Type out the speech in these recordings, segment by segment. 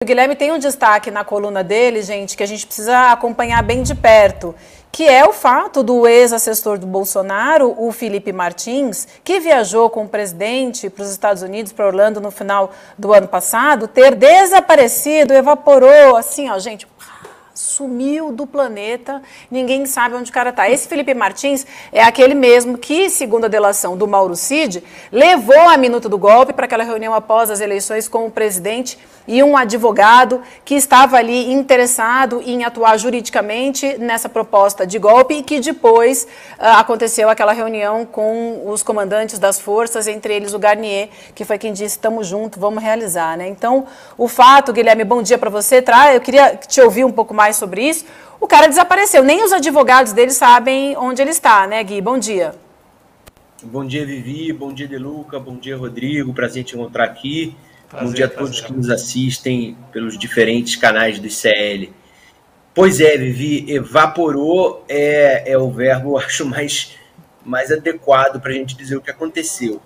O Guilherme tem um destaque na coluna dele, gente, que a gente precisa acompanhar bem de perto, que é o fato do ex-assessor do Bolsonaro, o Felipe Martins, que viajou com o presidente para os Estados Unidos, para Orlando, no final do ano passado, ter desaparecido, evaporou, assim, ó, gente, sumiu do planeta, ninguém sabe onde o cara está. Esse Felipe Martins é aquele mesmo que, segundo a delação do Mauro Cid, levou a minuta do golpe para aquela reunião após as eleições com o presidente e um advogado que estava ali interessado em atuar juridicamente nessa proposta de golpe e que depois aconteceu aquela reunião com os comandantes das forças, entre eles o Garnier, que foi quem disse, estamos juntos, vamos realizar, né? Então, o fato, Guilherme, bom dia para você, eu queria te ouvir um pouco mais sobre isso. O cara desapareceu, nem os advogados dele sabem onde ele está, né, Gui? Bom dia. Bom dia, Vivi, bom dia, De Luca, bom dia, Rodrigo, prazer te encontrar aqui. Bom dia a todos que nos assistem pelos diferentes canais do ICL. Pois é, Vivi, evaporou é o verbo, acho, mais adequado para a gente dizer o que aconteceu.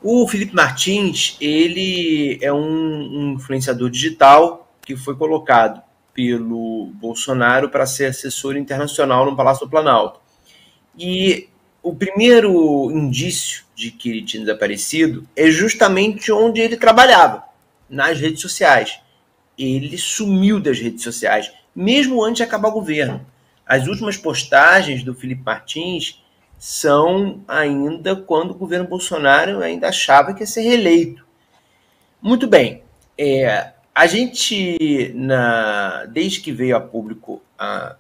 O Felipe Martins, ele é um influenciador digital que foi colocado pelo Bolsonaro para ser assessor internacional no Palácio do Planalto. E o primeiro indício de que ele tinha desaparecido é justamente onde ele trabalhava, nas redes sociais. Ele sumiu das redes sociais, mesmo antes de acabar o governo. As últimas postagens do Felipe Martins são ainda quando o governo Bolsonaro ainda achava que ia ser reeleito. Muito bem. A gente, desde que veio a público a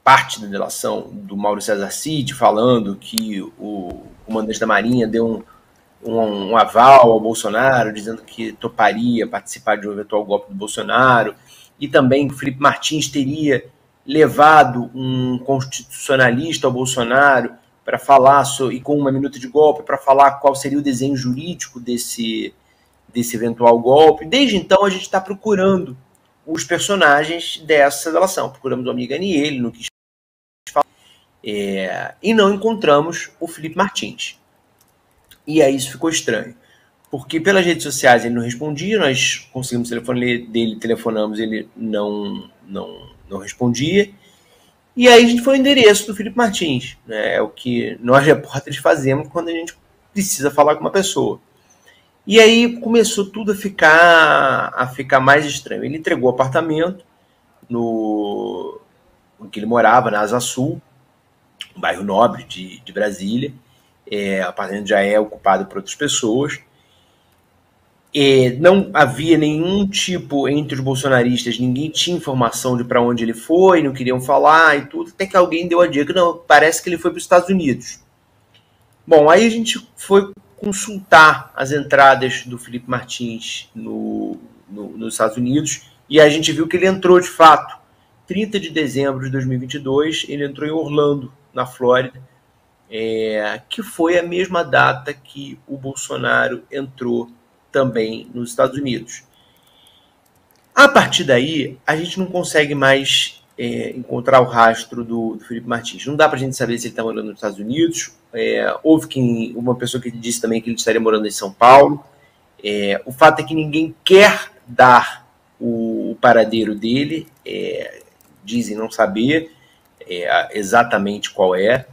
parte da delação do Mauro César Cid, falando que o comandante da Marinha deu um aval ao Bolsonaro, dizendo que toparia participar de um eventual golpe do Bolsonaro, e também que o Felipe Martins teria levado um constitucionalista ao Bolsonaro para falar, e com uma minuta de golpe, para falar qual seria o desenho jurídico desse eventual golpe. Desde então, a gente está procurando os personagens dessa delação. Procuramos o amigo Aniele, ele não quis falar, e não encontramos o Felipe Martins. E aí isso ficou estranho, porque pelas redes sociais ele não respondia, nós conseguimos o telefone dele, telefonamos, ele não respondia. E aí a gente foi ao endereço do Felipe Martins, né? É o que nós repórteres fazemos quando a gente precisa falar com uma pessoa. E aí começou tudo a ficar mais estranho. Ele entregou o apartamento em que ele morava, na Asa Sul, um bairro nobre de Brasília. O apartamento já é ocupado por outras pessoas. Não havia nenhum tipo, entre os bolsonaristas, ninguém tinha informação de para onde ele foi, não queriam falar e tudo, até que alguém deu a dica, não, parece que ele foi para os Estados Unidos. Bom, aí a gente foi consultar as entradas do Felipe Martins nos Estados Unidos e a gente viu que ele entrou de fato. 30 de dezembro de 2022, ele entrou em Orlando, na Flórida, que foi a mesma data que o Bolsonaro entrou também nos Estados Unidos. A partir daí, a gente não consegue mais encontrar o rastro do Felipe Martins. Não dá para a gente saber se ele está morando nos Estados Unidos. Houve uma pessoa que disse também que ele estaria morando em São Paulo. O fato é que ninguém quer dar o paradeiro dele. Dizem não saber exatamente qual é.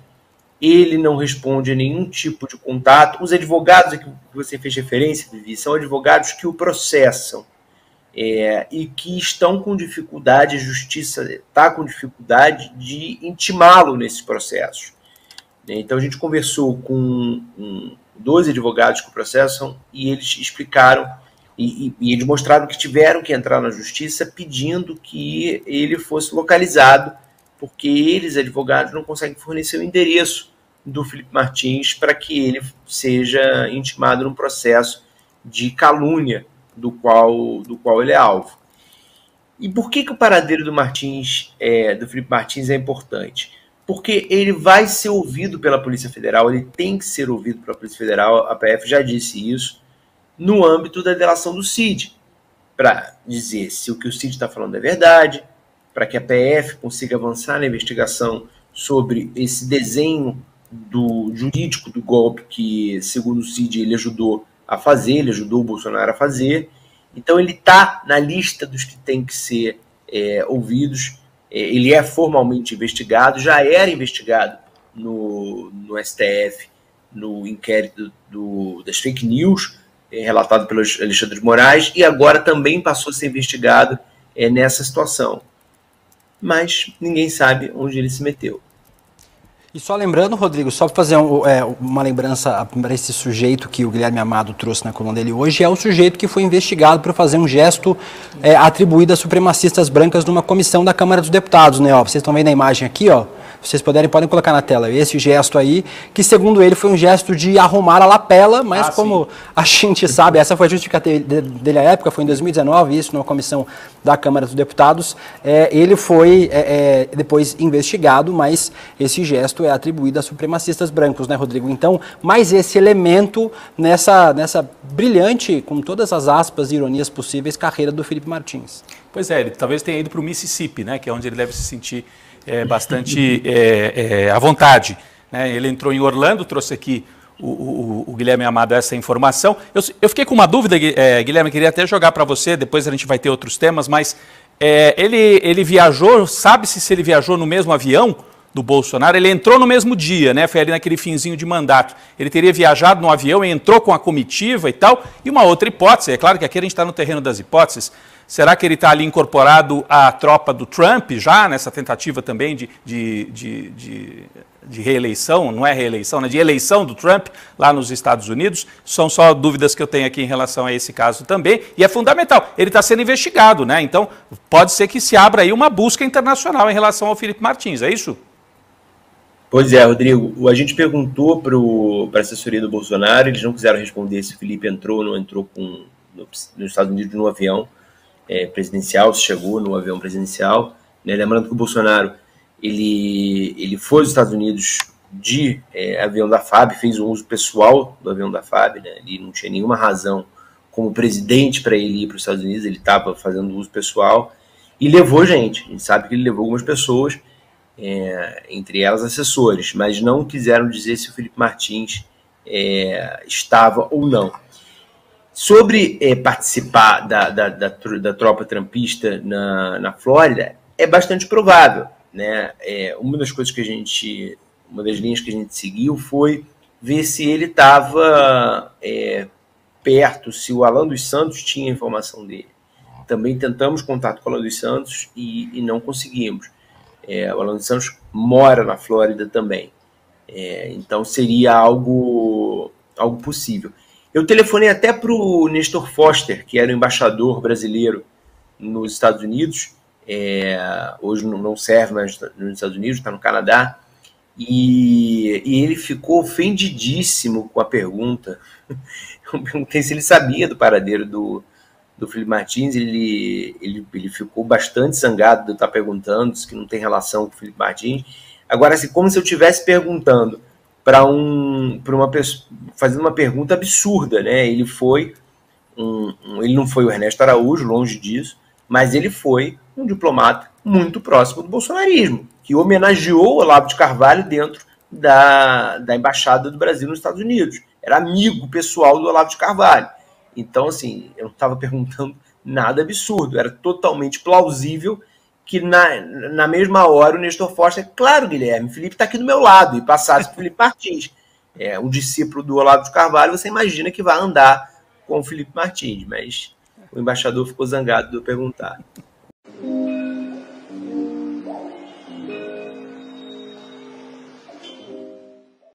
Ele não responde a nenhum tipo de contato. Os advogados a que você fez referência, Vivi, são advogados que o processam e que estão com dificuldade, a justiça está com dificuldade de intimá-lo nesses processos. Então a gente conversou com 12 advogados que o processam e eles explicaram e eles mostraram que tiveram que entrar na justiça pedindo que ele fosse localizado, porque eles, advogados, não conseguem fornecer o endereço do Felipe Martins para que ele seja intimado num processo de calúnia do qual ele é alvo. E por que o paradeiro do Felipe Martins é importante? Porque ele vai ser ouvido pela Polícia Federal, ele tem que ser ouvido pela Polícia Federal, a PF já disse isso, no âmbito da delação do Cid, para dizer se o que o Cid está falando é verdade, para que a PF consiga avançar na investigação sobre esse desenho jurídico do golpe que, segundo o Cid, ele ajudou a fazer, ele ajudou o Bolsonaro a fazer, Então ele está na lista dos que têm que ser ouvidos. Ele é formalmente investigado, já era investigado no STF, no inquérito das fake news, relatado pelo Alexandre de Moraes, e agora também passou a ser investigado nessa situação. Mas ninguém sabe onde ele se meteu. E só lembrando, Rodrigo, só para fazer uma lembrança para esse sujeito que o Guilherme Amado trouxe na coluna dele hoje, é o sujeito que foi investigado por fazer um gesto atribuído a supremacistas brancas numa comissão da Câmara dos Deputados, né? Ó, vocês estão vendo a imagem aqui, ó. Vocês podem colocar na tela esse gesto aí, que segundo ele foi um gesto de arrumar a lapela, mas como a gente sabe, essa foi a justificativa dele à época, foi em 2019, isso numa comissão da Câmara dos Deputados, ele foi depois investigado, mas esse gesto é atribuído a supremacistas brancos, né, Rodrigo? Então, mais esse elemento nessa brilhante, com todas as aspas e ironias possíveis, carreira do Felipe Martins. Pois é, ele talvez tenha ido para o Mississippi, né, que é onde ele deve se sentir bastante à vontade, né? Ele entrou em Orlando, trouxe aqui o Guilherme Amado essa informação. Eu fiquei com uma dúvida, Guilherme, queria até jogar para você, depois a gente vai ter outros temas, mas ele viajou, sabe-se se ele viajou no mesmo avião do Bolsonaro? Ele entrou no mesmo dia, né? Foi ali naquele finzinho de mandato. Ele teria viajado no avião e entrou com a comitiva e tal. E uma outra hipótese, é claro que aqui a gente está no terreno das hipóteses. Será que ele está ali incorporado à tropa do Trump, já nessa tentativa também de reeleição, não é reeleição, né? De eleição do Trump lá nos Estados Unidos? São só dúvidas que eu tenho aqui em relação a esse caso também. E é fundamental, ele está sendo investigado, né? Então pode ser que se abra aí uma busca internacional em relação ao Felipe Martins, é isso? Pois é, Rodrigo, a gente perguntou para a assessoria do Bolsonaro, eles não quiseram responder se o Felipe entrou ou não entrou nos Estados Unidos no avião presidencial, se chegou no avião presidencial, né? Lembrando que o Bolsonaro ele foi aos Estados Unidos de avião da FAB, fez um uso pessoal do avião da FAB, né? Ele não tinha nenhuma razão como presidente para ele ir para os Estados Unidos, ele estava fazendo uso pessoal e levou gente. A gente sabe que ele levou algumas pessoas, entre elas assessores, mas não quiseram dizer se o Felipe Martins estava ou não. Sobre participar da tropa trumpista na Flórida, é bastante provável, né? Uma das linhas que a gente seguiu foi ver se ele estava perto, se o Alan dos Santos tinha informação dele. Também tentamos contato com o Alan dos Santos e não conseguimos. O Alan dos Santos mora na Flórida também. Então seria algo possível. Eu telefonei até para o Nestor Foster, que era o embaixador brasileiro nos Estados Unidos. Hoje não serve mais nos Estados Unidos, está no Canadá. E ele ficou ofendidíssimo com a pergunta. Eu perguntei se ele sabia do paradeiro do Felipe Martins. Ele ficou bastante zangado de eu estar perguntando, disse que não tem relação com o Felipe Martins. Agora, assim, como se eu estivesse perguntando para uma pessoa, fazendo uma pergunta absurda, né? Ele não foi o Ernesto Araújo, longe disso, mas ele foi um diplomata muito próximo do bolsonarismo, que homenageou o Olavo de Carvalho dentro da Embaixada do Brasil nos Estados Unidos. Era amigo pessoal do Olavo de Carvalho. Então, assim, eu não estava perguntando nada absurdo, era totalmente plausível que na mesma hora o Nestor Foster, claro, Guilherme, Felipe está aqui do meu lado, e passasse para o Felipe Martins. Um discípulo do Olavo de Carvalho, você imagina que vai andar com o Felipe Martins, mas o embaixador ficou zangado de eu perguntar.